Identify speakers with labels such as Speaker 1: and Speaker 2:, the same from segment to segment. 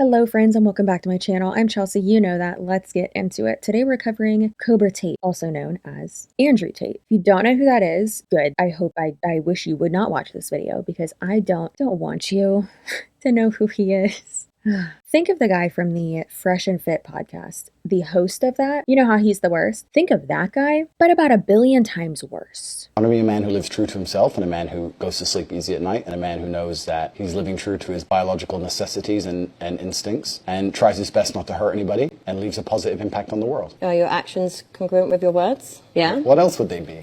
Speaker 1: Hello friends and welcome back to my channel. I'm Chelsea, you know that. Let's get into it. Today we're covering Cobra Tate, also known as Andrew Tate. If you don't know who that is, good. I wish you would not watch this video because I don't want you to know who he is. Think of the guy from the Fresh and Fit podcast, the host of that. You know how he's the worst? Think of that guy, but about 1 billion times worse.
Speaker 2: I want to be a man who lives true to himself and a man who goes to sleep easy at night and a man who knows that he's living true to his biological necessities and instincts and tries his best not to hurt anybody and leaves a positive impact on the world.
Speaker 3: Are your actions congruent with your words? Yeah?
Speaker 2: What else would they be?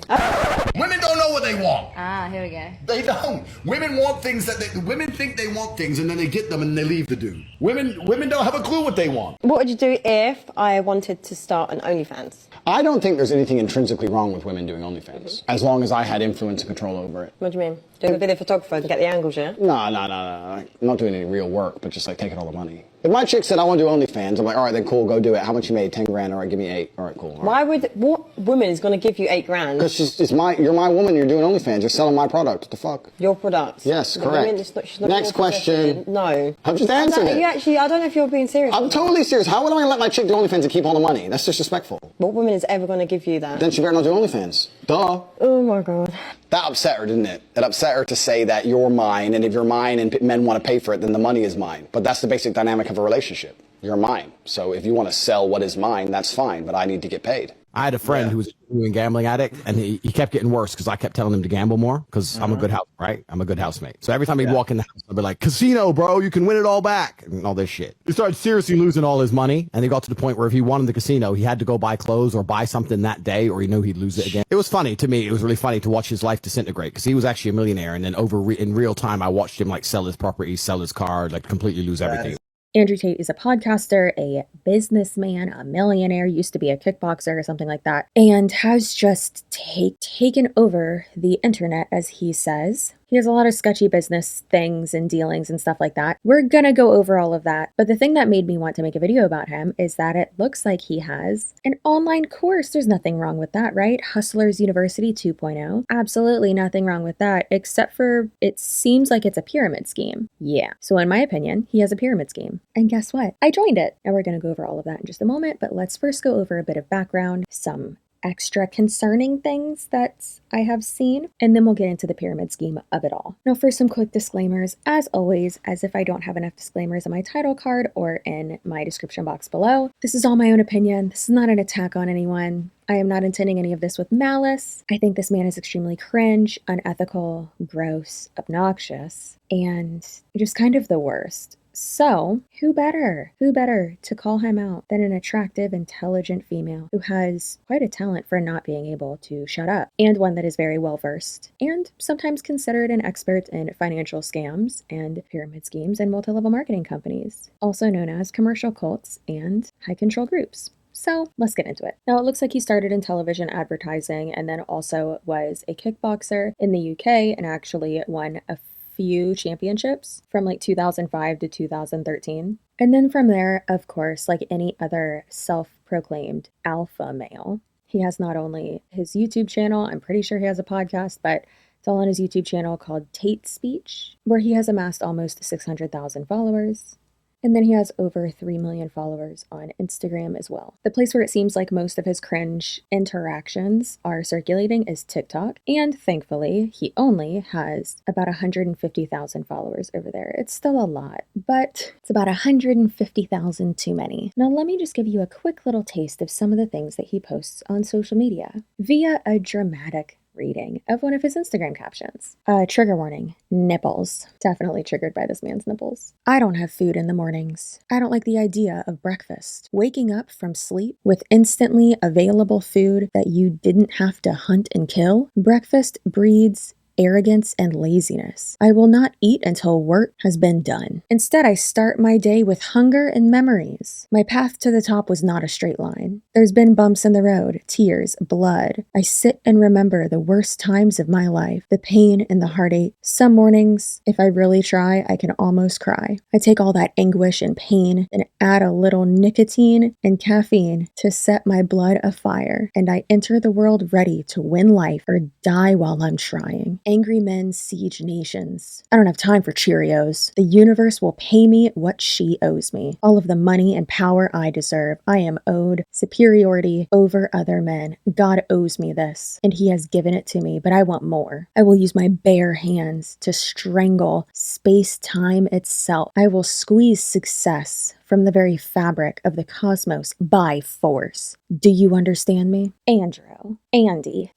Speaker 4: Women don't know what they want.
Speaker 3: Here we go.
Speaker 4: They don't. Women want things women think they want things and then they get them and they leave the dude. Women don't have a clue what they want.
Speaker 3: What would you do if I wanted to start an OnlyFans?
Speaker 2: I don't think there's anything intrinsically wrong with women doing OnlyFans, as long as I had influence and control over it.
Speaker 3: What do you mean? Doing a video photographer to get the angles, yeah?
Speaker 2: No. I'm not doing any real work, but just like taking all the money. If my chick said, I want to do OnlyFans, I'm like, all right, then cool, go do it. How much you made? 10 grand. All right, give me 8. All right, cool. All right.
Speaker 3: What woman is going to give you 8 grand?
Speaker 2: Because you're my woman, you're doing OnlyFans, you're selling my product. What the fuck?
Speaker 3: Your product?
Speaker 2: Yes,
Speaker 3: The
Speaker 2: correct.
Speaker 3: woman, she's not
Speaker 2: Next question.
Speaker 3: No.
Speaker 2: I'm just answering it.
Speaker 3: I don't know if you're being serious.
Speaker 2: I'm totally serious. How would I let my chick do OnlyFans and keep all the money? That's disrespectful.
Speaker 3: What woman is ever going to give you that?
Speaker 2: Then she better not do OnlyFans. Duh.
Speaker 3: Oh my God.
Speaker 2: That upset her, didn't it? It upset her to say that you're mine, and if you're mine and men want to pay for it, then the money is mine. But that's the basic dynamic of a relationship. You're mine. So if you want to sell what is mine, that's fine, but I need to get paid.
Speaker 5: I had a friend who was a gambling addict, and he kept getting worse because I kept telling him to gamble more because I'm a good house, right? I'm a good housemate. So every time he'd walk in the house, I'd be like, casino, bro, you can win it all back, and all this shit. He started seriously losing all his money, and he got to the point where if he wanted the casino, he had to go buy clothes or buy something that day, or he knew he'd lose it again. It was funny to me. It was really funny to watch his life disintegrate because he was actually a millionaire, and then in real time, I watched him like sell his property, sell his car, like completely lose everything.
Speaker 1: Andrew Tate is a podcaster, a businessman, a millionaire, used to be a kickboxer or something like that, and has just taken over the internet, as he says. He has a lot of sketchy business things and dealings and stuff like that. We're gonna go over all of that. But the thing that made me want to make a video about him is that it looks like he has an online course. There's nothing wrong with that, right? Hustlers University 2.0. Absolutely nothing wrong with that, except for it seems like it's a pyramid scheme. Yeah. So in my opinion, he has a pyramid scheme. And guess what? I joined it. And we're gonna go over all of that in just a moment, but let's first go over a bit of background, some extra concerning things that I have seen, and then we'll get into the pyramid scheme of it all. Now, for some quick disclaimers, as always, as if I don't have enough disclaimers on my title card or in my description box below, this is all my own opinion. This is not an attack on anyone. I am not intending any of this with malice. I think this man is extremely cringe, unethical, gross, obnoxious, and just kind of the worst. So, who better to call him out than an attractive, intelligent female who has quite a talent for not being able to shut up, and one that is very well versed and sometimes considered an expert in financial scams and pyramid schemes and multi-level marketing companies, also known as commercial cults and high control groups. So let's get into it. Now, it looks like he started in television advertising and then also was a kickboxer in the UK and actually won a few championships from like 2005 to 2013. And then from there, of course, like any other self-proclaimed alpha male, he has not only his YouTube channel, I'm pretty sure he has a podcast, but it's all on his YouTube channel called Tates Speech, where he has amassed almost 600,000 followers. And then he has over 3 million followers on Instagram as well. The place where it seems like most of his cringe interactions are circulating is TikTok. And thankfully, he only has about 150,000 followers over there. It's still a lot, but it's about 150,000 too many. Now, let me just give you a quick little taste of some of the things that he posts on social media via a dramatic reading of one of his Instagram captions. Trigger warning, nipples. Definitely triggered by this man's nipples. I don't have food in the mornings. I don't like the idea of breakfast. Waking up from sleep with instantly available food that you didn't have to hunt and kill. Breakfast breeds arrogance and laziness. I will not eat until work has been done. Instead, I start my day with hunger and memories. My path to the top was not a straight line. There's been bumps in the road, tears, blood. I sit and remember the worst times of my life, the pain and the heartache. Some mornings, if I really try, I can almost cry. I take all that anguish and pain and add a little nicotine and caffeine to set my blood afire, and I enter the world ready to win life or die while I'm trying. Angry men siege nations. I don't have time for Cheerios. The universe will pay me what she owes me. All of the money and power I deserve. I am owed superiority over other men. God owes me this, and he has given it to me, but I want more. I will use my bare hands to strangle space-time itself. I will squeeze success from the very fabric of the cosmos by force. Do you understand me? Andrew. Andy.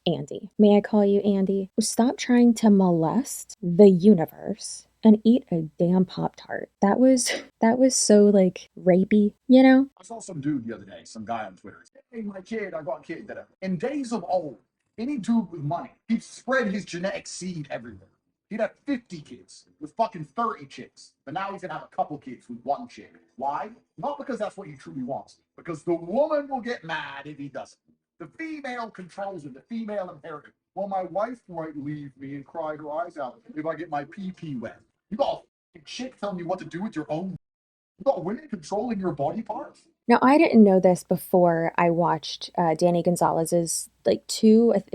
Speaker 1: May I call you Andy? Stop trying to molest the universe and eat a damn Pop-Tart. That was so like rapey, you know?
Speaker 4: I saw some dude the other day, some guy on Twitter. Hey, my kid, I got a kid. In days of old, any dude with money, he'd spread his genetic seed everywhere. He'd have 50 kids with fucking 30 chicks. But now he's gonna have a couple kids with one chick. Why? Not because that's what he truly wants, because the woman will get mad if he doesn't. The female controls him, the female imperative. Well, my wife might leave me and cry her eyes out if I get my pee-pee wet. You got a chick telling you what to do with your own. You got women controlling your body parts?
Speaker 1: Now, I didn't know this before I watched Danny Gonzalez's I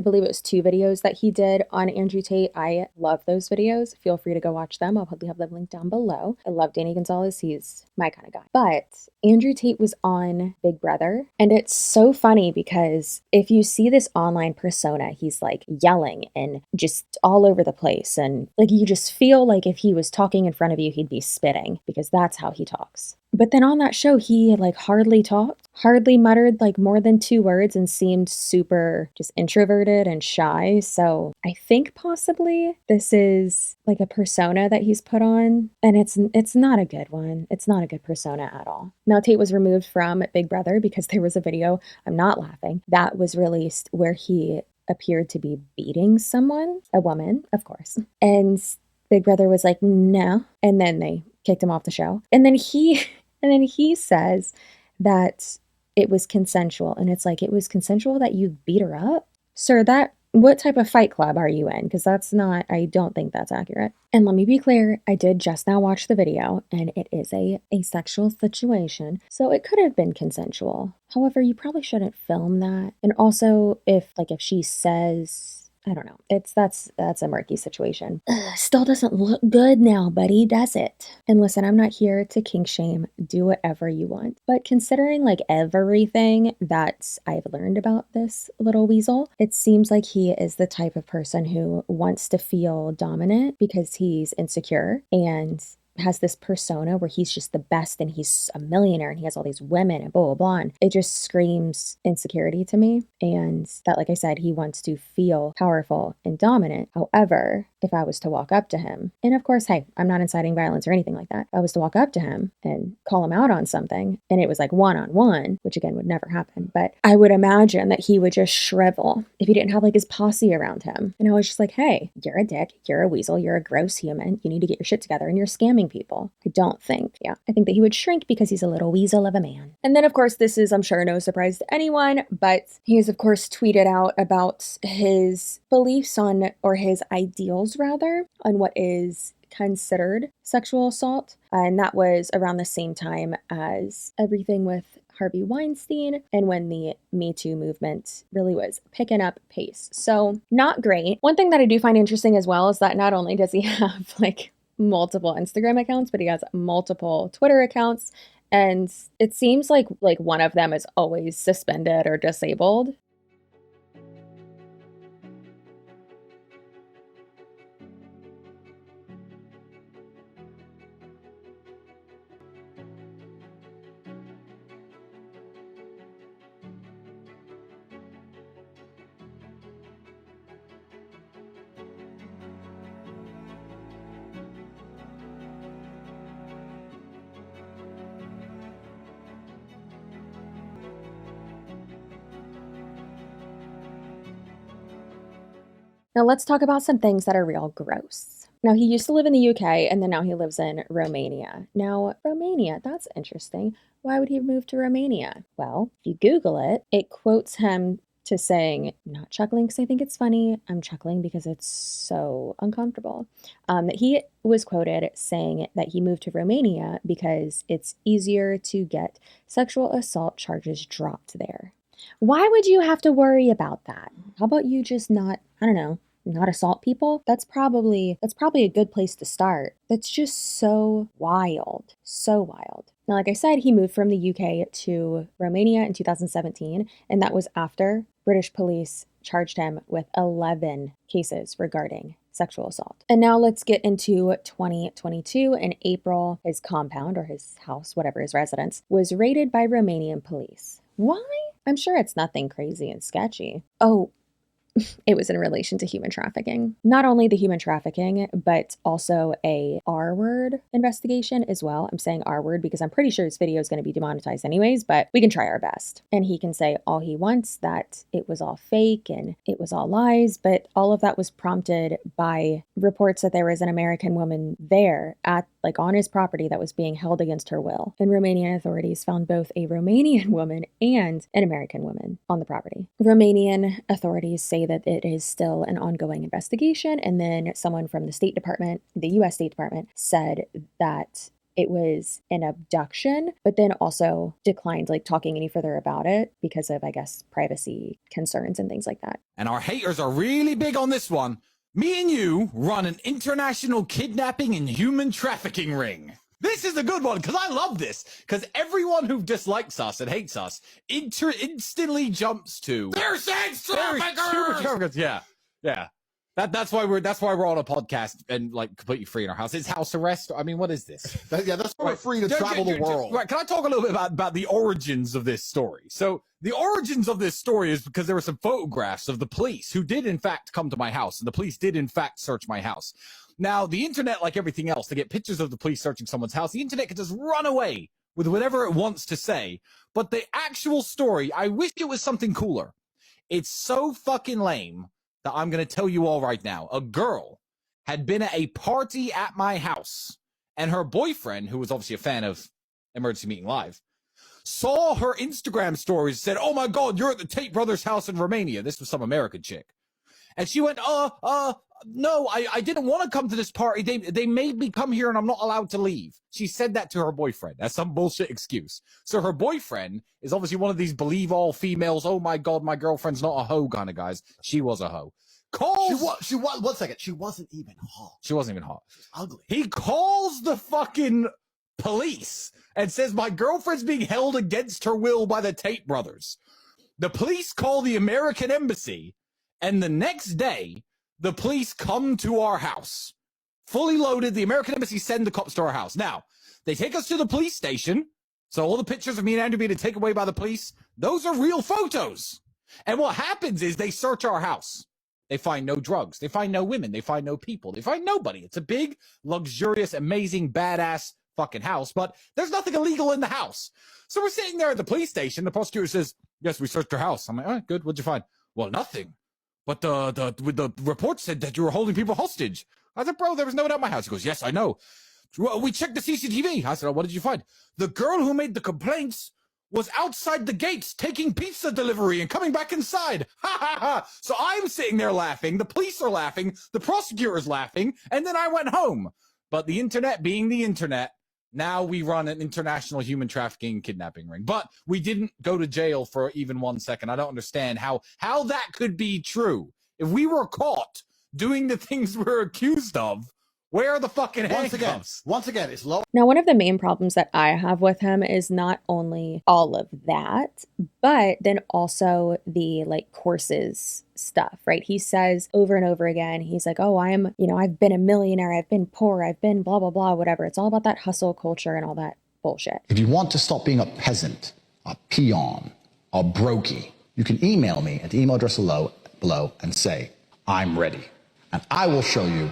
Speaker 1: believe it was two videos that he did on Andrew Tate. I love those videos. Feel free to go watch them. I'll probably have them linked down below. I love Danny Gonzalez. He's my kind of guy. But Andrew Tate was on Big Brother, and it's so funny because if you see this online persona, he's like yelling and just all over the place, and like you just feel like if he was talking in front of you, he'd be spitting because that's how he talks. But then on that show, he like hardly talked, hardly muttered like more than 2 words, and seemed super just introverted and shy. So I think possibly this is like a persona that he's put on, and it's not a good one. It's not a good persona at all. Now, Tate was removed from Big Brother because there was a video, I'm not laughing, that was released where he appeared to be beating someone, a woman, of course. And Big Brother was like, no. And then they kicked him off the show. And then he says that it was consensual. And it's like, it was consensual that you beat her up? Sir, what type of fight club are you in? Because I don't think that's accurate. And let me be clear, I did just now watch the video, and it is a sexual situation, so it could have been consensual. However, you probably shouldn't film that. And also, if she says, I don't know, that's a murky situation. Still doesn't look good now, buddy, does it? And listen, I'm not here to kink shame. Do whatever you want. But considering everything that I've learned about this little weasel, it seems like he is the type of person who wants to feel dominant because he's insecure and has this persona where he's just the best and he's a millionaire and he has all these women and blah, blah, blah. And it just screams insecurity to me. And that, like I said, he wants to feel powerful and dominant. However, if I was to walk up to him, and of course, hey, I'm not inciting violence or anything like that. If I was to walk up to him and call him out on something, and it was one-on-one, which again would never happen, but I would imagine that he would just shrivel if he didn't have his posse around him. And I was just like, hey, you're a dick, you're a weasel, you're a gross human, you need to get your shit together, and you're scamming people. I think that he would shrink because he's a little weasel of a man. And then of course, this is, I'm sure, no surprise to anyone, but he has of course tweeted out about his beliefs on, or his ideals rather, on what is considered sexual assault. And that was around the same time as everything with Harvey Weinstein and when the Me Too movement really was picking up pace. So not great. One thing that I do find interesting as well is that not only does he have multiple Instagram accounts, but he has multiple Twitter accounts. And it seems like one of them is always suspended or disabled. Now let's talk about some things that are real gross. Now he used to live in the UK and then now he lives in Romania. Now Romania, that's interesting. Why would he move to Romania? Well, if you Google it, it quotes him to saying, not chuckling because I think it's funny, I'm chuckling because it's so uncomfortable, that he was quoted saying that he moved to Romania because it's easier to get sexual assault charges dropped there. Why would you have to worry about that? How about you just not not assault people, that's probably a good place to start. That's just so wild. So wild. Now, like I said, he moved from the UK to Romania in 2017, and that was after British police charged him with 11 cases regarding sexual assault. And now let's get into 2022. In April, his compound or his house, whatever his residence, was raided by Romanian police. Why? I'm sure it's nothing crazy and sketchy. Oh, it was in relation to human trafficking. Not only the human trafficking, but also a R-word investigation as well. I'm saying R-word because I'm pretty sure this video is going to be demonetized anyways, but we can try our best. And he can say all he wants, that it was all fake and it was all lies, but all of that was prompted by reports that there was an American woman there on his property that was being held against her will. And Romanian authorities found both a Romanian woman and an American woman on the property. Romanian authorities say that it is still an ongoing investigation. And then someone from the State Department, the US State Department, said that it was an abduction, but then also declined talking any further about it because of, I guess, privacy concerns and things like that.
Speaker 6: And our haters are really big on this one. Me and you run an international kidnapping and human trafficking ring. This is a good one because I love this, because everyone who dislikes us and hates us instantly jumps to they're sex traffickers. Yeah. That's why we're on a podcast and completely free in our house. It's house arrest. I mean, what is this?
Speaker 5: That's why we're free to travel the world.
Speaker 6: Right. Can I talk a little bit about the origins of this story? So the origins of this story is because there were some photographs of the police who did in fact come to my house, and the police did in fact search my house. Now, the internet, like everything else, to get pictures of the police searching someone's house, the internet can just run away with whatever it wants to say. But the actual story, I wish it was something cooler. It's so fucking lame that I'm going to tell you all right now. A girl had been at a party at my house, and her boyfriend, who was obviously a fan of Emergency Meeting Live, saw her Instagram stories and said, "Oh my God, you're at the Tate brothers' house in Romania." This was some American chick. And she went, no, I didn't want to come to this party. They made me come here and I'm not allowed to leave. She said that to her boyfriend. That's some bullshit excuse. So her boyfriend is obviously one of these believe all females. Oh my God, my girlfriend's not a hoe kind of guys. She was a hoe.
Speaker 5: She was, 1 second. She wasn't even hot.
Speaker 6: She wasn't even hot.
Speaker 5: She was ugly.
Speaker 6: He calls the fucking police and says, my girlfriend's being held against her will by the Tate brothers. The police call the American embassy, and the next day, the police come to our house. Fully loaded, the American embassy send the cops to our house. Now, they take us to the police station. So all the pictures of me and Andrew being taken away by the police, those are real photos. And what happens is they search our house. They find no drugs. They find no women. They find no people. They find nobody. It's a big, luxurious, amazing, badass fucking house, but there's nothing illegal in the house. So we're sitting there at the police station. The prosecutor says, yes, we searched your house. I'm like, all right, good. What'd you find? Well, nothing. But the report said that you were holding people hostage. I said, bro, there was no one at my house. He goes, yes, I know. We checked the CCTV. I said, oh, what did you find? The girl who made the complaints was outside the gates taking pizza delivery and coming back inside. Ha ha ha. So I'm sitting there laughing. The police are laughing. The prosecutor's laughing. And then I went home. But the internet being the internet, now we run an international human trafficking kidnapping ring. But we didn't go to jail for even 1 second. I don't understand how that could be true. If we were caught doing the things we're accused of, where are the fucking handcuffs?
Speaker 5: Once again, it's low.
Speaker 1: Now, one of the main problems that I have with him is not only all of that, but then also the courses stuff, right? He says over and over again, he's like, oh, I've been a millionaire, I've been poor, I've been blah, blah, blah, whatever. It's all about that hustle culture and all that bullshit.
Speaker 2: If you want to stop being a peasant, a peon, a brokey, you can email me at the email address below and say, I'm ready. And I will show you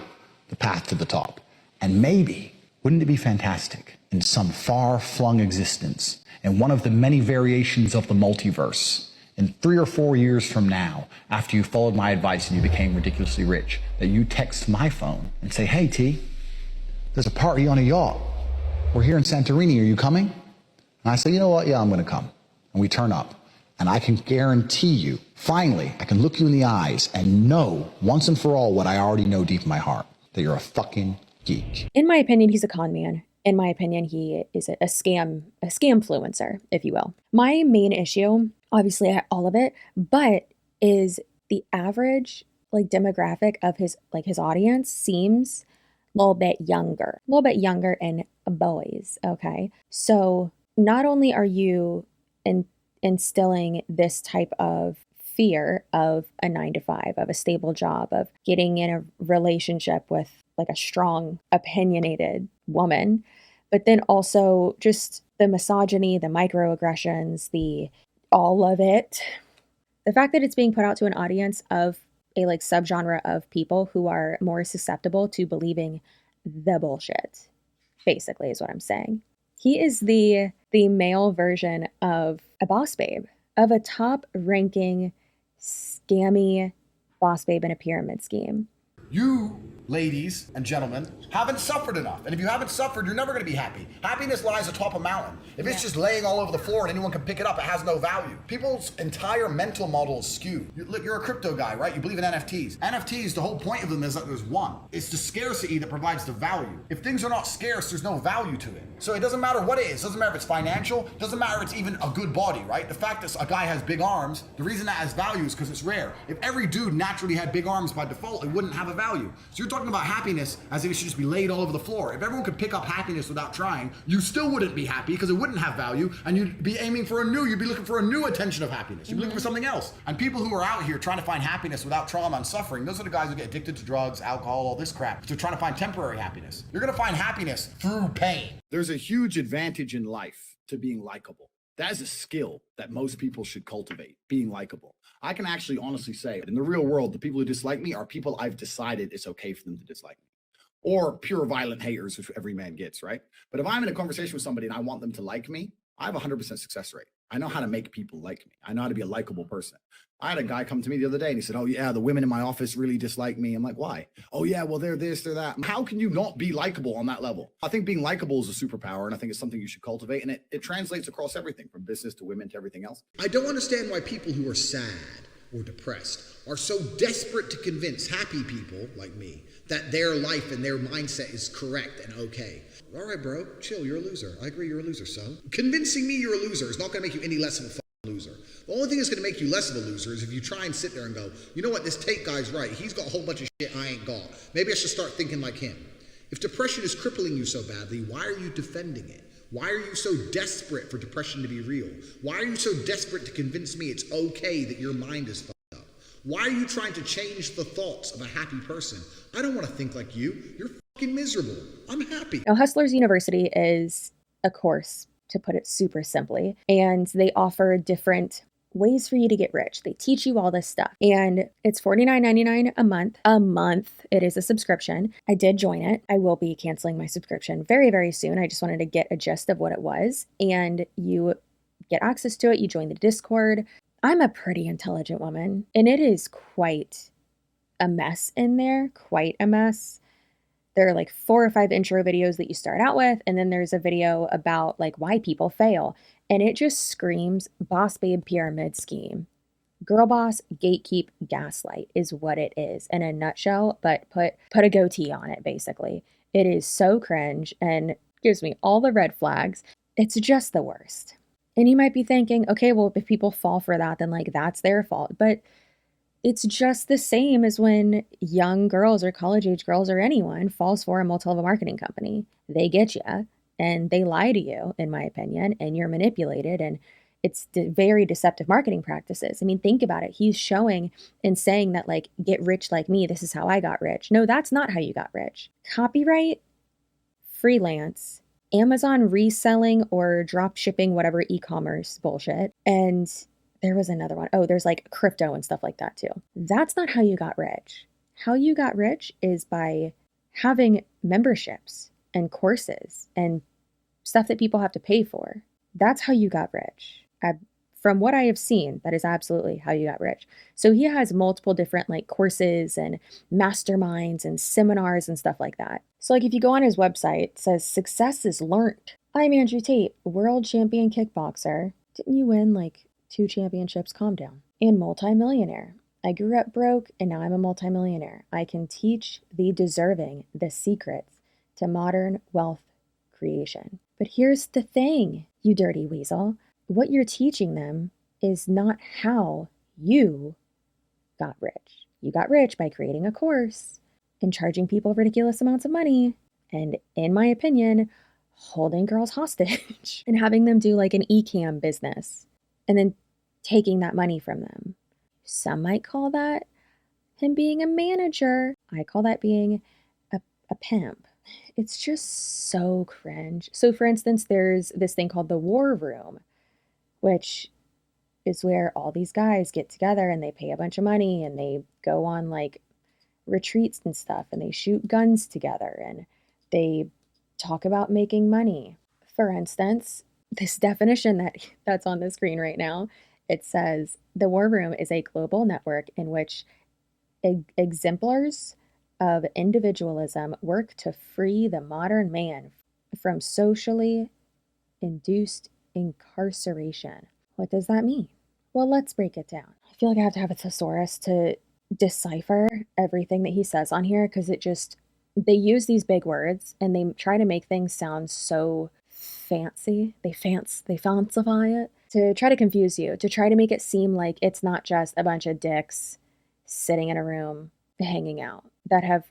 Speaker 2: the path to the top. And maybe, wouldn't it be fantastic, in some far-flung existence, in one of the many variations of the multiverse, in 3 or 4 years from now, after you followed my advice and you became ridiculously rich, that you text my phone and say, hey, T, there's a party on a yacht. We're here in Santorini. Are you coming? And I say, you know what? Yeah, I'm going to come. And we turn up. And I can guarantee you, finally, I can look you in the eyes and know once and for all what I already know deep in my heart, that you're a fucking geek.
Speaker 1: In my opinion, he's a con man. In my opinion, he is a scamfluencer, if you will. My main issue, obviously all of it, but is the average like demographic of his audience seems a little bit younger in boys. Okay. So not only are you instilling this type of fear of a 9 to 5, of a stable job, of getting in a relationship with like a strong, opinionated woman, but then also just the misogyny, the microaggressions, the all of it. The fact that it's being put out to an audience of a like subgenre of people who are more susceptible to believing the bullshit, basically, is what I'm saying. He is the male version of a boss babe, of a top ranking scammy boss babe in a pyramid scheme.
Speaker 4: You, ladies and gentlemen, haven't suffered enough. And if you haven't suffered, you're never going to be happy. Happiness lies atop a mountain. If it's just laying all over the floor and anyone can pick it up, it has no value. People's entire mental model is skewed. You're a crypto guy, right? You believe in NFTs. NFTs, the whole point of them is that there's one. It's the scarcity that provides the value. If things are not scarce, there's no value to it. So it doesn't matter what it is. It doesn't matter if it's financial. It doesn't matter if it's even a good body, right? The fact that a guy has big arms, the reason that has value is because it's rare. If every dude naturally had big arms by default, it wouldn't have a value. So you're talking about happiness as if it should just be laid all over the floor. If everyone could pick up happiness without trying, you still wouldn't be happy because it wouldn't have value, and you'd be aiming for you'd be looking for a new attention of happiness. You'd be looking for something else. And people who are out here trying to find happiness without trauma and suffering, those are the guys who get addicted to drugs, alcohol, all this crap. They're trying to find temporary happiness. You're gonna find happiness through pain.
Speaker 7: There's a huge advantage in life to being likable. That is a skill that most people should cultivate, being likable. I can actually honestly say, in the real world, the people who dislike me are people I've decided it's okay for them to dislike me. Or pure violent haters, which every man gets, right? But if I'm in a conversation with somebody and I want them to like me, I have a 100% success rate. I know how to make people like me. I know how to be a likable person. I had a guy come to me the other day and he said, oh yeah, the women in my office really dislike me. I'm like, why? Oh yeah, well, they're this, they're that. How can you not be likable on that level? I think being likable is a superpower, and I think it's something you should cultivate, and it translates across everything from business to women to everything else.
Speaker 8: I don't understand why people who are sad or depressed are so desperate to convince happy people like me that their life and their mindset is correct and okay. All right, bro, chill, you're a loser. I agree, you're a loser, son. Convincing me you're a loser is not going to make you any less of a fucking loser. The only thing that's going to make you less of a loser is if you try and sit there and go, you know what, this Tate guy's right. He's got a whole bunch of shit I ain't got. Maybe I should start thinking like him. If depression is crippling you so badly, why are you defending it? Why are you so desperate for depression to be real? Why are you so desperate to convince me it's okay that your mind is fucked up? Why are you trying to change the thoughts of a happy person? I don't want to think like you. You're fucking miserable. I'm happy.
Speaker 1: Now, Hustlers University is a course, to put it super simply, and they offer different ways for you to get rich. They teach you all this stuff, and it's $49.99 a month. It is a subscription. I did join it. I will be canceling my subscription very, very soon. I just wanted to get a gist of what it was, and you get access to it. You join the Discord. I'm a pretty intelligent woman, and it is quite a mess in there, quite a mess. There are like 4 or 5 intro videos that you start out with, and then there's a video about like why people fail. And it just screams boss babe pyramid scheme. Girl boss, gatekeep, gaslight is what it is in a nutshell, but put a goatee on it, basically. It is so cringe and gives me all the red flags. It's just the worst. And you might be thinking, okay, well, if people fall for that, then like that's their fault. But it's just the same as when young girls or college age girls or anyone falls for a multi-level marketing company. They get you and they lie to you, in my opinion, and you're manipulated, and it's very deceptive marketing practices. I mean, think about it. He's showing and saying that like, get rich like me. This is how I got rich. No, that's not how you got rich. Copyright, freelance, Amazon reselling or drop shipping, whatever e-commerce bullshit. And there was another one. Oh, there's like crypto and stuff like that too. That's not how you got rich. How you got rich is by having memberships and courses and stuff that people have to pay for. That's how you got rich. From what I have seen, that is absolutely how you got rich. So he has multiple different like courses and masterminds and seminars and stuff like that. So like if you go on his website, it says success is learned. I'm Andrew Tate, world champion kickboxer. Didn't you win like 2 championships? Calm down. And multimillionaire. I grew up broke and now I'm a multimillionaire. I can teach the deserving the secrets to modern wealth creation. But here's the thing, you dirty weasel. What you're teaching them is not how you got rich. You got rich by creating a course and charging people ridiculous amounts of money. And in my opinion, holding girls hostage and having them do like an eCam business and then taking that money from them. Some might call that him being a manager. I call that being a pimp. It's just so cringe. So, for instance, there's this thing called the War Room, which is where all these guys get together and they pay a bunch of money and they go on like retreats and stuff and they shoot guns together and they talk about making money. For instance, this definition that's on the screen right now, it says the War Room is a global network in which exemplars of individualism work to free the modern man from socially induced incarceration. What does that mean? Well, let's break it down. I feel like I have to have a thesaurus to decipher everything that he says on here because they use these big words and they try to make things sound so fancy. They fancify it to try to confuse you, to try to make it seem like it's not just a bunch of dicks sitting in a room hanging out that have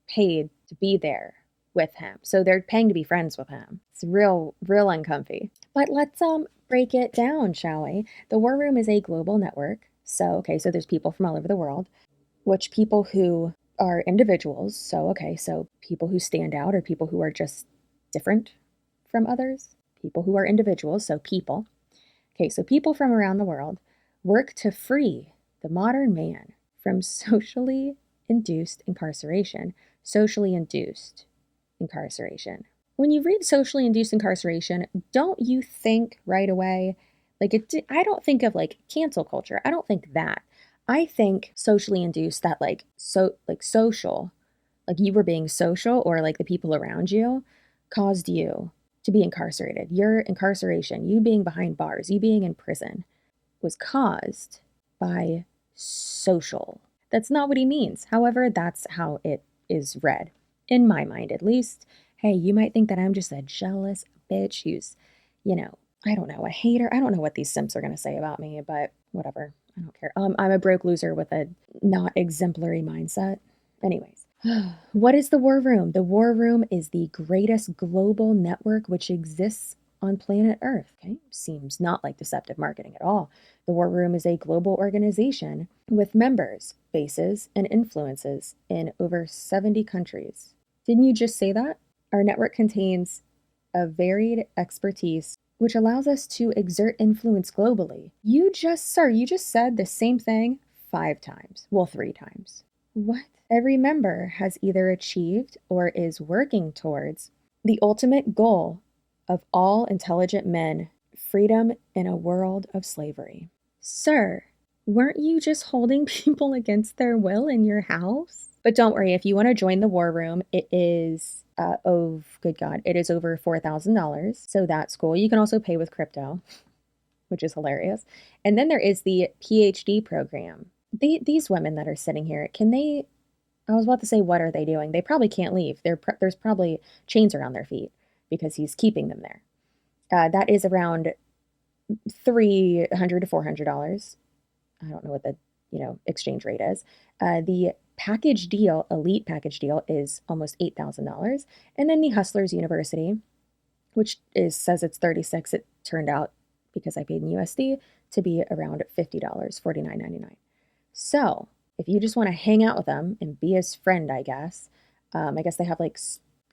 Speaker 1: paid to be there with him. So they're paying to be friends with him. It's real uncomfy. But let's break it down, shall we? The War Room is a global network. So there's people from all over the world, which people who are individuals. So people who stand out or people who are just different from others. People who are individuals, so people. Okay, so people from around the world work to free the modern man from socially induced incarceration. Socially induced incarceration. When you read socially induced incarceration, don't you think right away, I don't think of like cancel culture. I don't think that. I think socially induced that social, like you were being social or like the people around you caused you to be incarcerated. Your incarceration, you being behind bars, you being in prison was caused by social. That's not what he means. However, that's how it is read, in my mind at least. Hey, you might think that I'm just a jealous bitch who's, I don't know, a hater. I don't know what these simps are going to say about me, but whatever. I don't care. I'm a broke loser with a not exemplary mindset. Anyways, what is the War Room? The War Room is the greatest global network which exists on planet Earth. Okay, seems not like deceptive marketing at all. The War Room is a global organization with members, bases, and influences in over 70 countries. Didn't you just say that? Our network contains a varied expertise which allows us to exert influence globally. You just said the same thing 5 times. Well, 3 times. What? Every member has either achieved or is working towards the ultimate goal of all intelligent men, freedom in a world of slavery. Sir, weren't you just holding people against their will in your house? But don't worry, if you want to join the War Room, it is, it is over $4,000. So that's cool. You can also pay with crypto, which is hilarious. And then there is the PhD program. These women that are sitting here, I was about to say, what are they doing? They probably can't leave. There's probably chains around their feet because he's keeping them there. That is around $300 to $400. I don't know what the exchange rate is. The package deal, elite package deal, is almost $8,000. And then the Hustlers University, which says it's 36, it turned out, because I paid in USD, to be around $50, $49.99. So if you just want to hang out with them and be his friend, I guess they have like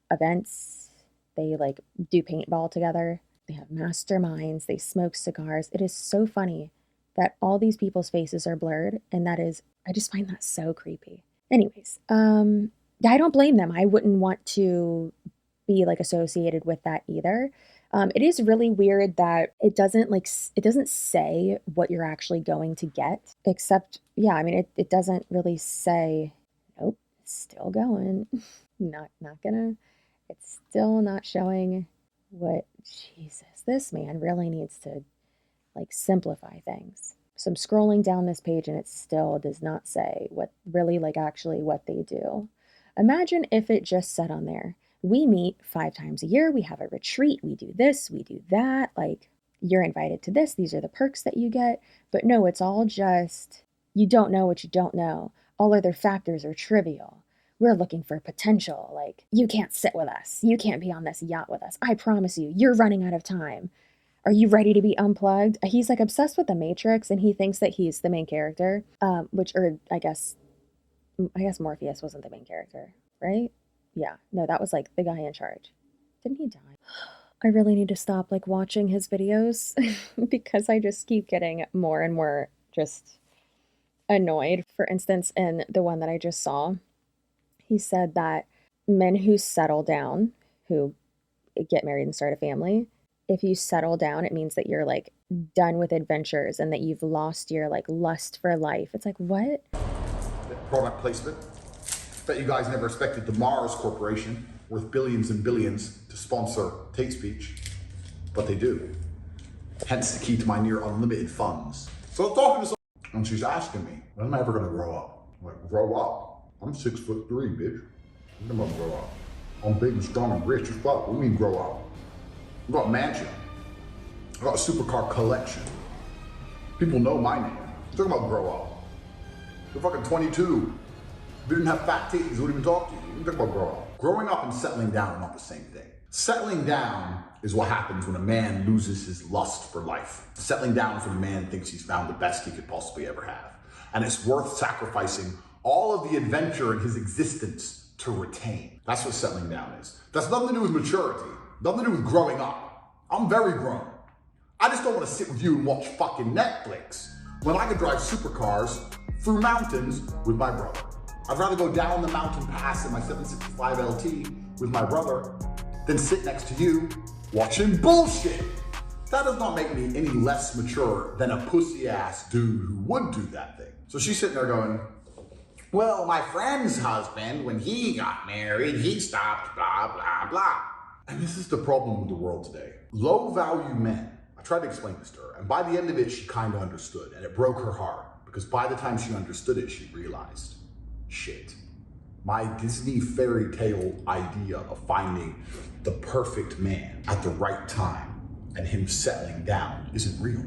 Speaker 1: events. They like do paintball together. They have masterminds. They smoke cigars. It is so funny that all these people's faces are blurred. And I just find that so creepy. Anyways, I don't blame them. I wouldn't want to be like associated with that either. It is really weird that it doesn't say what you're actually going to get, except, it doesn't really say, nope, it's still going. not gonna, it's still not showing what, Jesus, this man really needs to simplify things. So I'm scrolling down this page and it still does not say what really actually what they do. Imagine if it just said on there, we meet 5 times a year, we have a retreat, we do this, we do that, you're invited to this, these are the perks that you get. But no, it's all just, you don't know what you don't know. All other factors are trivial. We're looking for potential. Like, you can't sit with us. You can't be on this yacht with us. I promise you, you're running out of time. Are you ready to be unplugged? He's like obsessed with the Matrix, and he thinks that he's the main character. Or I guess Morpheus wasn't the main character, right? Yeah, no, that was like the guy in charge. Didn't he die? I really need to stop like watching his videos because I just keep getting more and more just annoyed. For instance, in the one that I just saw, he said that men who settle down, who get married and start a family, if you settle down, it means that you're like done with adventures and that you've lost your like lust for life. It's like, what?
Speaker 4: Product placement. Bet you guys never expected the Mars Corporation, worth billions and billions, to sponsor Tate's speech, but they do. Hence the key to my near unlimited funds. So I was talking to someone, and she's asking me, when am I ever gonna grow up? I'm like, grow up? I'm 6'3", bitch. When am I gonna grow up? I'm big and strong and rich as fuck. What do you mean grow up? I got a mansion. I got a supercar collection. People know my name. Talking about grow up. You're fucking 22. If you didn't have fat titties, I wouldn't even talk to you. You talk about grow up. Growing up and settling down are not the same thing. Settling down is what happens when a man loses his lust for life. Settling down is when a man thinks he's found the best he could possibly ever have. And it's worth sacrificing all of the adventure in his existence to retain. That's what settling down is. That's nothing to do with maturity. Nothing to do with growing up. I'm very grown. I just don't want to sit with you and watch fucking Netflix when I could drive supercars through mountains with my brother. I'd rather go down the mountain pass in my 765 LT with my brother than sit next to you watching bullshit. That does not make me any less mature than a pussy ass dude who would do that thing. So she's sitting there going, well, my friend's husband, when he got married, he stopped blah, blah, blah. And this is the problem with the world today. Low value men. I tried to explain this to her, and by the end of it, she kind of understood, and it broke her heart, because by the time she understood it, she realized, shit, my Disney fairy tale idea of finding the perfect man at the right time and him settling down isn't real.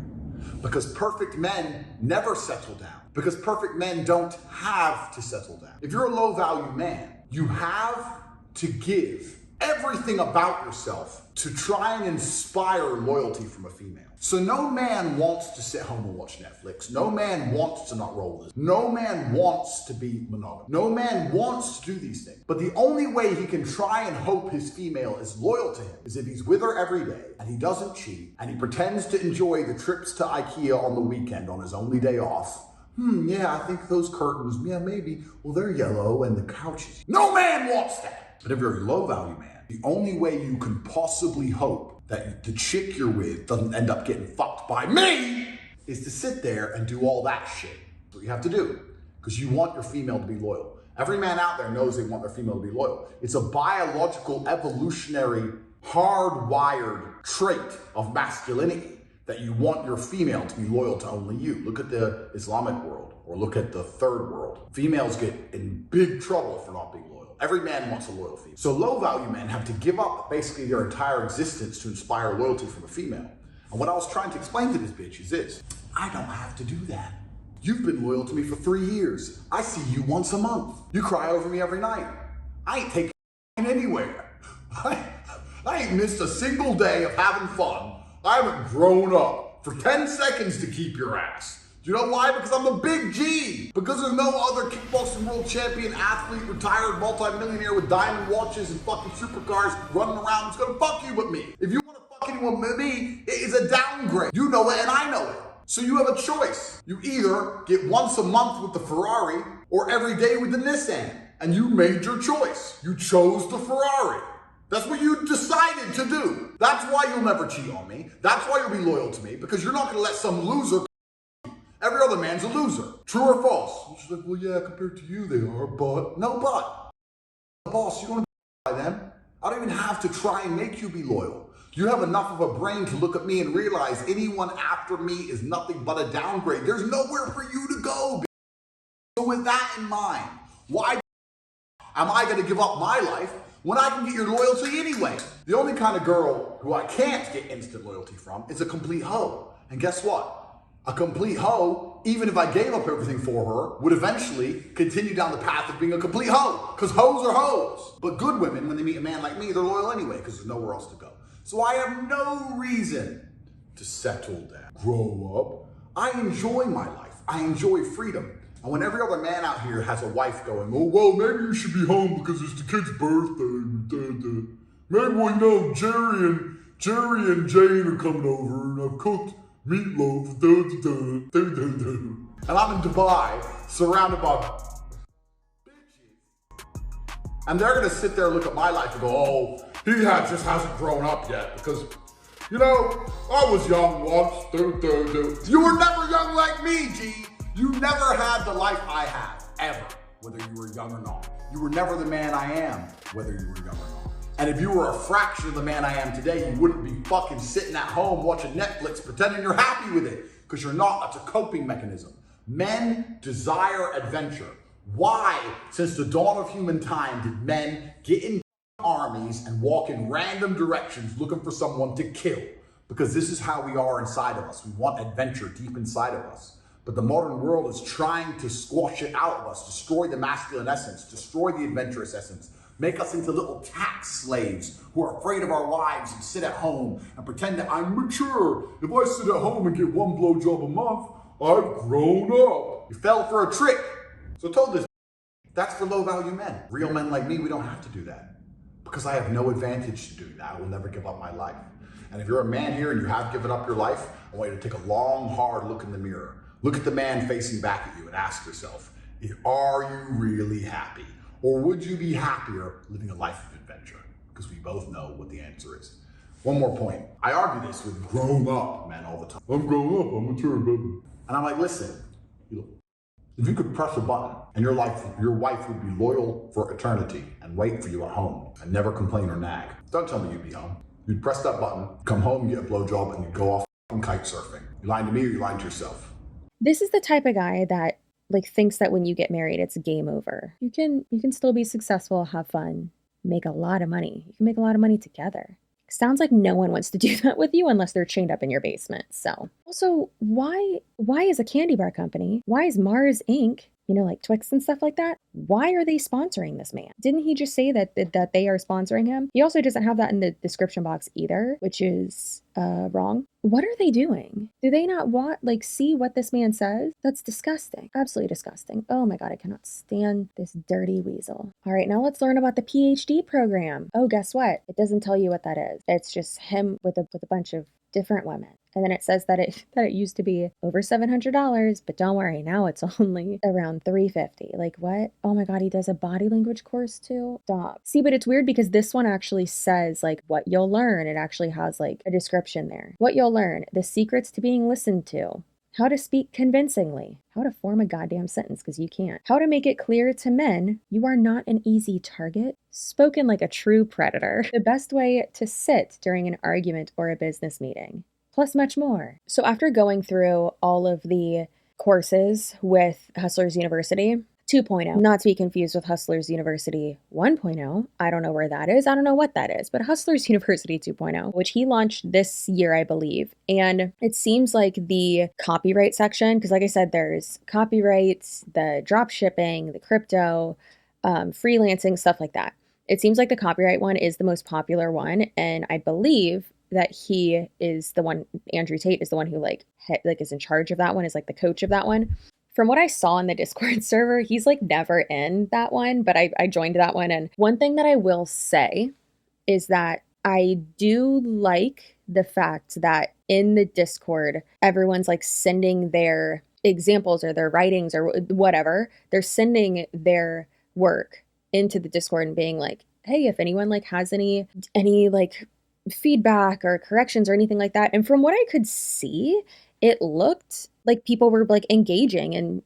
Speaker 4: Because perfect men never settle down. Because perfect men don't have to settle down. If you're a low value man, you have to give everything about yourself to try and inspire loyalty from a female. So no man wants to sit home and watch Netflix. No man wants to not roll this. No man wants to be monogamous. No man wants to do these things. But the only way he can try and hope his female is loyal to him is if he's with her every day and he doesn't cheat and he pretends to enjoy the trips to IKEA on the weekend on his only day off. Yeah, I think those curtains, yeah, maybe. Well, they're yellow and the couches. No man wants that. But if you're a low value man, the only way you can possibly hope that the chick you're with doesn't end up getting fucked by me is to sit there and do all that shit. That's what you have to do, because you want your female to be loyal. Every man out there knows they want their female to be loyal. It's a biological, evolutionary, hardwired trait of masculinity that you want your female to be loyal to only you. Look at the Islamic world, or look at the third world. Females get in big trouble for not being loyal. Every man wants a loyal female. So low value men have to give up basically their entire existence to inspire loyalty from a female. And what I was trying to explain to this bitch is this: I don't have to do that. You've been loyal to me for 3 years. I see you once a month. You cry over me every night. I ain't taking anywhere. I ain't missed a single day of having fun. I haven't grown up for 10 seconds to keep your ass. Do you know why? Because I'm the big G. Because there's no other kickboxing world champion, athlete, retired, multi-millionaire with diamond watches and fucking supercars running around who's gonna fuck you but me. If you wanna fuck anyone with me, it is a downgrade. You know it and I know it. So you have a choice. You either get once a month with the Ferrari or every day with the Nissan. And you made your choice. You chose the Ferrari. That's what you decided to do. That's why you'll never cheat on me. That's why you'll be loyal to me, because you're not gonna let some loser. Every other man's a loser. True or false? She's like, well, yeah, compared to you, they are, but. No, but. Boss, you don't by them. I don't even have to try and make you be loyal. You have enough of a brain to look at me and realize anyone after me is nothing but a downgrade. There's nowhere for you to go. So with that in mind, why am I gonna give up my life when I can get your loyalty anyway? The only kind of girl who I can't get instant loyalty from is a complete hoe. And guess what? A complete hoe, even if I gave up everything for her, would eventually continue down the path of being a complete hoe. Because hoes are hoes. But good women, when they meet a man like me, they're loyal anyway because there's nowhere else to go. So I have no reason to settle down, grow up. I enjoy my life. I enjoy freedom. And when every other man out here has a wife going, oh, well, maybe you should be home because it's the kid's birthday. Maybe, well, you know, Jerry and Jane are coming over and I've cooked meatloaf. And I'm in Dubai, surrounded by bitches. And they're gonna sit there and look at my life and go, oh, he just hasn't grown up yet because, you know, I was young once. You were never young like me, G. You never had the life I had, ever, whether you were young or not. You were never the man I am, whether you were young or not. And if you were a fraction of the man I am today, you wouldn't be fucking sitting at home watching Netflix pretending you're happy with it, because you're not. That's a coping mechanism. Men desire adventure. Why, since the dawn of human time, did men get in armies and walk in random directions looking for someone to kill? Because this is how we are inside of us. We want adventure deep inside of us. But the modern world is trying to squash it out of us, destroy the masculine essence, destroy the adventurous essence, make us into little tax slaves who are afraid of our wives and sit at home and pretend that I'm mature. If I sit at home and get one blowjob a month, I've grown up. You fell for a trick. So I told this, that's for low value men. Real men like me, we don't have to do that because I have no advantage to do that. I will never give up my life. And if you're a man here and you have given up your life, I want you to take a long, hard look in the mirror. Look at the man facing back at you and ask yourself, are you really happy? Or would you be happier living a life of adventure? Because we both know what the answer is. One more point. I argue this with grown up men all the time. I'm grown up, I'm mature, baby. And I'm like, listen, if you could press a button and your wife would be loyal for eternity and wait for you at home and never complain or nag, don't tell me you'd be home. You'd press that button, come home, get a blowjob, and you'd go off kite surfing. You lying to me or you lying to yourself?
Speaker 1: This is the type of guy that thinks that when you get married, it's game over. You can still be successful, have fun, make a lot of money. You can make a lot of money together. Sounds like no one wants to do that with you unless they're chained up in your basement. So also, why is a candy bar company, why is Mars Inc., like Twix and stuff like that, why are they sponsoring this man? Didn't he just say that they are sponsoring him? He also doesn't have that in the description box either, which is wrong. What are they doing? Do they not see what this man says? That's disgusting. Absolutely disgusting. Oh my God, I cannot stand this dirty weasel. All right, now let's learn about the PhD program. Oh, guess what? It doesn't tell you what that is. It's just him with a bunch of different women. And then it says that it used to be over $700, but don't worry, now it's only around $350. Like what? Oh my God, he does a body language course too? Stop. See, but it's weird because this one actually says what you'll learn. It actually has a description there. What you'll learn, the secrets to being listened to, how to speak convincingly, how to form a goddamn sentence because you can't, how to make it clear to men you are not an easy target, spoken like a true predator, the best way to sit during an argument or a business meeting, plus much more. So after going through all of the courses with Hustlers University 2.0, not to be confused with Hustlers University 1.0, I don't know where that is, I don't know what that is, but Hustlers University 2.0, which he launched this year, I believe. And it seems like the copyright section, because like I said, there's copyrights, the drop shipping, the crypto, freelancing, stuff like that. It seems like the copyright one is the most popular one, and I believe that he is the one, Andrew Tate is the one who is in charge of that one, is the coach of that one. From what I saw in the Discord server, he's never in that one, but I joined that one. And one thing that I will say is that I do like the fact that in the Discord, everyone's sending their examples or their writings or whatever. They're sending their work into the Discord and being hey, if anyone has any feedback or corrections or anything like that. And from what I could see, it looked like people were engaging and,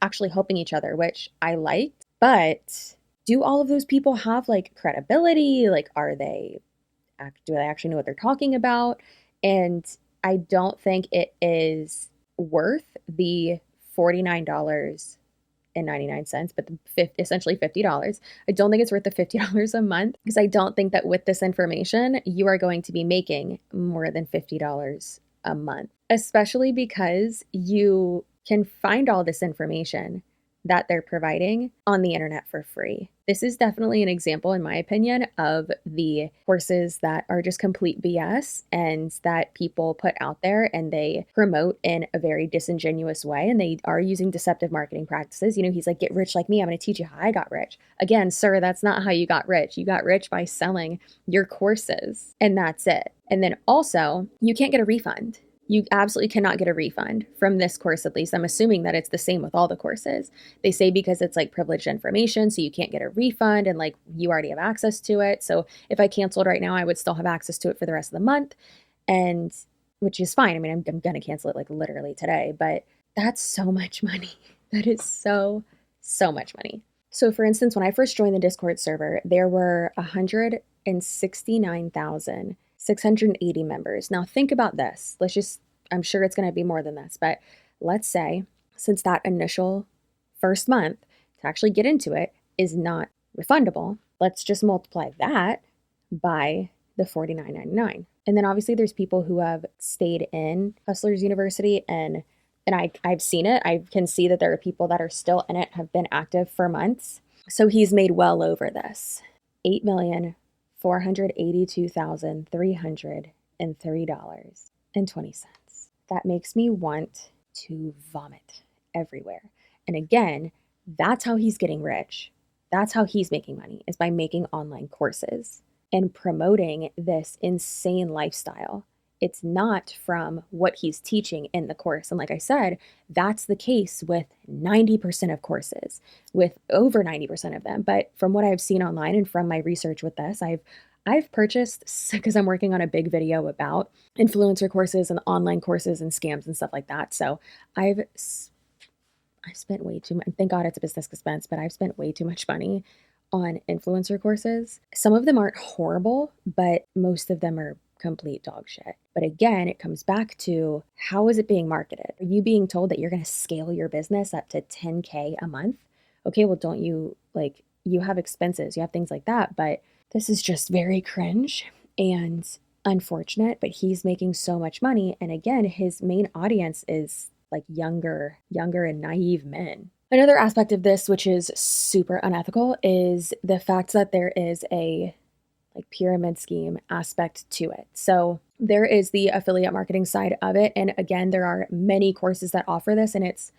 Speaker 1: actually helping each other, which I liked. But do all of those people have credibility? Do they actually know what they're talking about? And I don't think it is worth the $49.99, but essentially $50. I don't think it's worth the $50 a month because I don't think that with this information, you are going to be making more than $50 a month, especially because you can find all this information that they're providing on the internet for free. This is definitely an example, in my opinion, of the courses that are just complete BS and that people put out there and they promote in a very disingenuous way, and they are using deceptive marketing practices. You know, he's like, get rich like me. I'm going to teach you how I got rich. Again, sir, that's not how you got rich. You got rich by selling your courses, and that's it. And then also, you can't get a refund. You absolutely cannot get a refund from this course, at least. I'm assuming that it's the same with all the courses. They say because it's like privileged information, so you can't get a refund and like you already have access to it. So if I canceled right now, I would still have access to it for the rest of the month, and which is fine. I mean, I'm going to cancel it like literally today, but that's so much money. That is so much money. So for instance, when I first joined the Discord server, there were 169,680 members. Now think about this. I'm sure it's going to be more than this, but let's say since that initial first month to actually get into it is not refundable, let's just multiply that by the $49.99. And then obviously there's people who have stayed in Hustlers University and I've seen it. I can see that there are people that are still in it, have been active for months. So he's made well over this. $8,482,303.20. That makes me want to vomit everywhere. And again, that's how he's getting rich. That's how he's making money, is by making online courses and promoting this insane lifestyle. It's not from what he's teaching in the course. And like I said, that's the case with 90% of courses, with over 90% of them. But from what I've seen online and from my research with this, I've purchased, because I'm working on a big video about influencer courses and online courses and scams and stuff like that. So I've spent way too much, thank God it's a business expense, but I've spent way too much money on influencer courses. Some of them aren't horrible, but most of them are complete dog shit. But again, it comes back to, how is it being marketed? Are you being told that you're going to scale your business up to 10K a month? Okay, well, don't you, like, you have expenses, you have things like that, but this is just very cringe and unfortunate, but he's making so much money. And again, his main audience is like younger and naive men. Another aspect of this, which is super unethical, is the fact that there is a like pyramid scheme aspect to it. So there is the affiliate marketing side of it. And again, there are many courses that offer this, and it's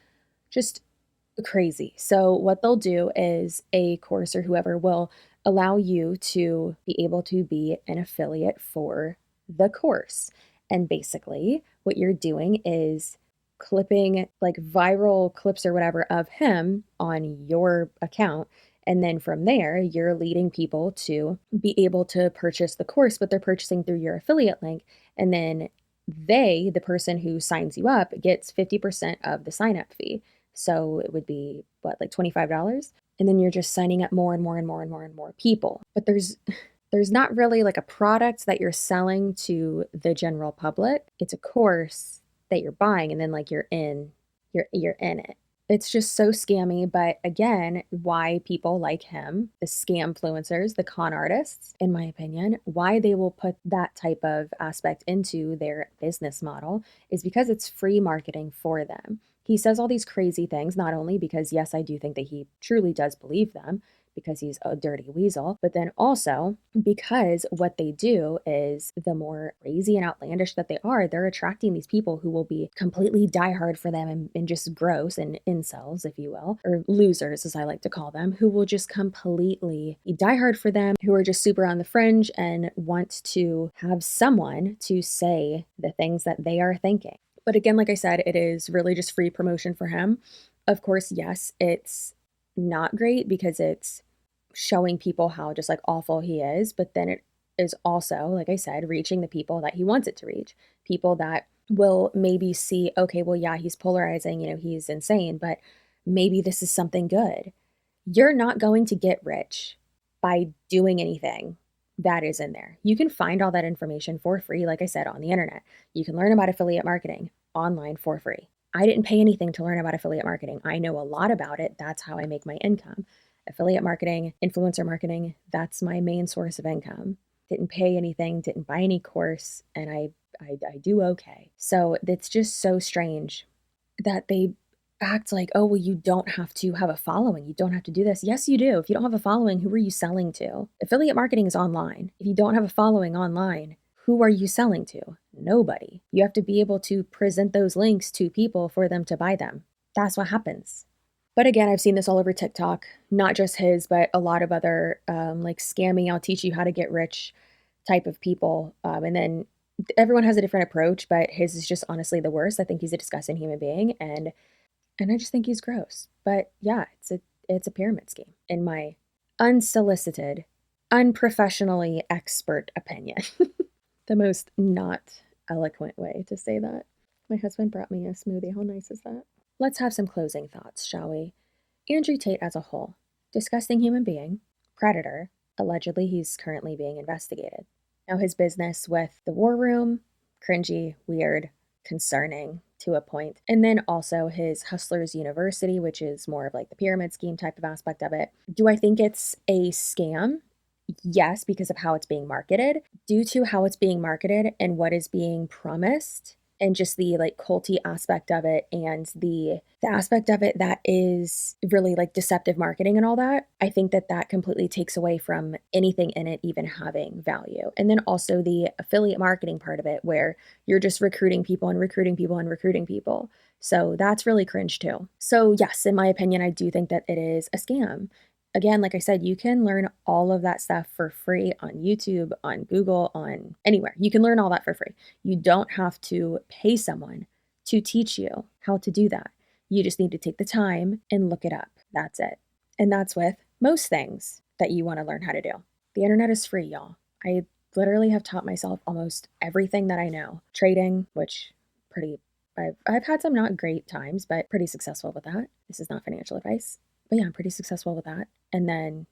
Speaker 1: just crazy. So what they'll do is a course or whoever will allow you to be able to be an affiliate for the course. And basically what you're doing is clipping like viral clips or whatever of him on your account. And then from there, you're leading people to be able to purchase the course, but they're purchasing through your affiliate link. And then the person who signs you up, gets 50% of the sign up fee. So it would be what, like $25? And then you're just signing up more and more and more and more and more people. But there's not really like a product that you're selling to the general public. It's a course that you're buying, and then like you're in it. It's just so scammy. But again, why people like him, the scamfluencers, the con artists, in my opinion, why they will put that type of aspect into their business model is because it's free marketing for them. He says all these crazy things, not only because, yes, I do think that he truly does believe them, because he's a dirty weasel, but then also because what they do is, the more crazy and outlandish that they are, they're attracting these people who will be completely diehard for them and just gross and incels, if you will, or losers, as I like to call them, who will just completely be diehard for them, who are just super on the fringe and want to have someone to say the things that they are thinking. But again, like I said, it is really just free promotion for him. Of course, yes, it's not great because it's showing people how just like awful he is, but then it is also, like I said, reaching the people that he wants it to reach. People that will maybe see, okay, well, yeah, he's polarizing, he's insane, but maybe this is something good. You're not going to get rich by doing anything that is in there. You can find all that information for free, like I said, on the internet. You can learn about affiliate marketing online for free. I didn't pay anything to learn about affiliate marketing. I know a lot about it. That's how I make my income. Affiliate marketing, influencer marketing, that's my main source of income. Didn't pay anything, didn't buy any course, and I do okay. So it's just so strange that they act like, oh, well, you don't have to have a following. You don't have to do this. Yes, you do. If you don't have a following, who are you selling to? Affiliate marketing is online. If you don't have a following online, who are you selling to? Nobody. You have to be able to present those links to people for them to buy them. That's what happens. But again, I've seen this all over TikTok, not just his, but a lot of other like scammy, I'll teach you how to get rich type of people. And then everyone has a different approach, but his is just honestly the worst. I think he's a disgusting human being, and I just think he's gross. But yeah, it's a pyramid scheme, in my unsolicited, unprofessionally expert opinion. The most not eloquent way to say that. My husband brought me a smoothie. How nice is that? Let's have some closing thoughts, shall we? Andrew Tate as a whole. Disgusting human being. Predator. Allegedly, he's currently being investigated. Now, his business with the War Room. Cringy, weird, concerning to a point. And then also his Hustlers University, which is more of like the pyramid scheme type of aspect of it. Do I think it's a scam? Yes, because of how it's being marketed. Due to how it's being marketed and what is being promised, and just the like culty aspect of it, and the aspect of it that is really like deceptive marketing and all that, I think that completely takes away from anything in it even having value. And then also the affiliate marketing part of it, where you're just recruiting people and recruiting people and recruiting people. So that's really cringe too. So yes, in my opinion, I do think that it is a scam. Again, like I said, you can learn all of that stuff for free on YouTube, on Google, on anywhere. You can learn all that for free. You don't have to pay someone to teach you how to do that. You just need to take the time and look it up. That's it. And that's with most things that you want to learn how to do. The internet is free, y'all. I literally have taught myself almost everything that I know. Trading, which I've had some not great times, but pretty successful with that. This is not financial advice. But yeah, I'm pretty successful with that. And then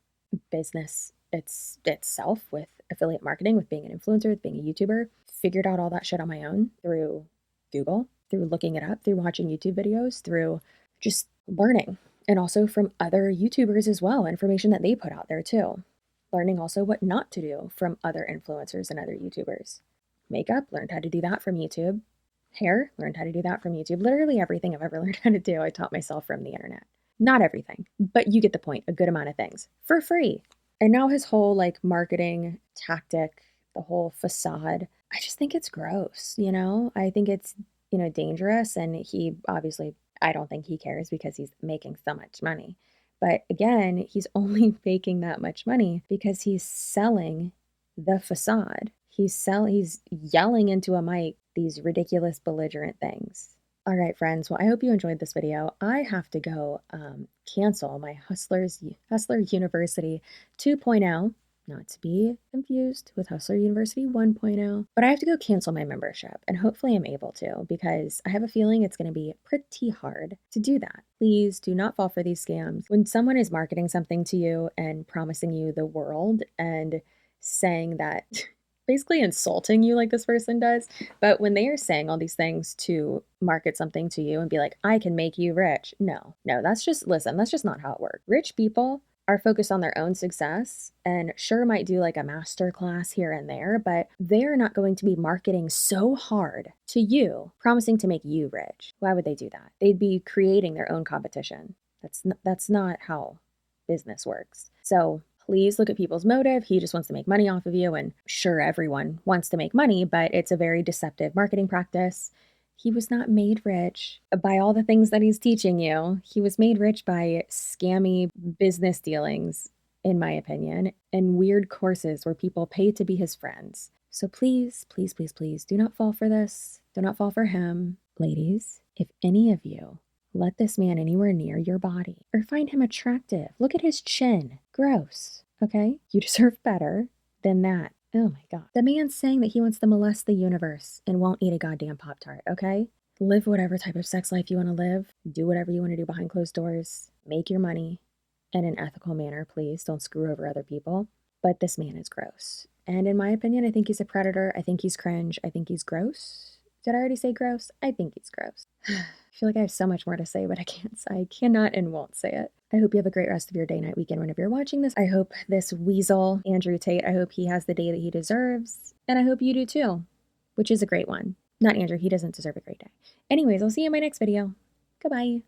Speaker 1: business itself with affiliate marketing, with being an influencer, with being a YouTuber, figured out all that shit on my own through Google, through looking it up, through watching YouTube videos, through just learning. And also from other YouTubers as well, information that they put out there too. Learning also what not to do from other influencers and other YouTubers. Makeup, learned how to do that from YouTube. Hair, learned how to do that from YouTube. Literally everything I've ever learned how to do, I taught myself from the internet. Not everything, but you get the point, a good amount of things for free. And now his whole like marketing tactic, the whole facade, I just think it's gross, you know? I think it's, dangerous, and he obviously, I don't think he cares because he's making so much money. But again, he's only making that much money because he's selling the facade. He's yelling into a mic these ridiculous, belligerent things. All right, friends. Well, I hope you enjoyed this video. I have to go cancel my Hustler University 2.0, not to be confused with Hustler University 1.0, but I have to go cancel my membership, and hopefully I'm able to, because I have a feeling it's going to be pretty hard to do that. Please do not fall for these scams. When someone is marketing something to you and promising you the world and saying that basically insulting you like this person does. But when they are saying all these things to market something to you and be like, I can make you rich. No, that's just not how it works. Rich people are focused on their own success and sure might do like a master class here and there, but they're not going to be marketing so hard to you, promising to make you rich. Why would they do that? They'd be creating their own competition. That's not how business works. So please look at people's motive. He just wants to make money off of you, and sure, everyone wants to make money, but it's a very deceptive marketing practice. He was not made rich by all the things that he's teaching you. He was made rich by scammy business dealings, in my opinion, and weird courses where people pay to be his friends. So please, please, please, please do not fall for this. Do not fall for him. Ladies, if any of you let this man anywhere near your body or find him attractive, look at his chin. Gross. Okay? You deserve better than that. Oh my God. The man's saying that he wants to molest the universe and won't eat a goddamn Pop-Tart, okay? Live whatever type of sex life you want to live. Do whatever you want to do behind closed doors. Make your money in an ethical manner, please. Don't screw over other people. But this man is gross. And in my opinion, I think he's a predator. I think he's cringe. I think he's gross. Did I already say gross? I think he's gross. I feel like I have so much more to say, but I cannot and won't say it. I hope you have a great rest of your day, night, weekend, whenever you're watching this. I hope this weasel, Andrew Tate, I hope he has the day that he deserves. And I hope you do too. which is a great one. Not Andrew, he doesn't deserve a great day. Anyways, I'll see you in my next video. Goodbye.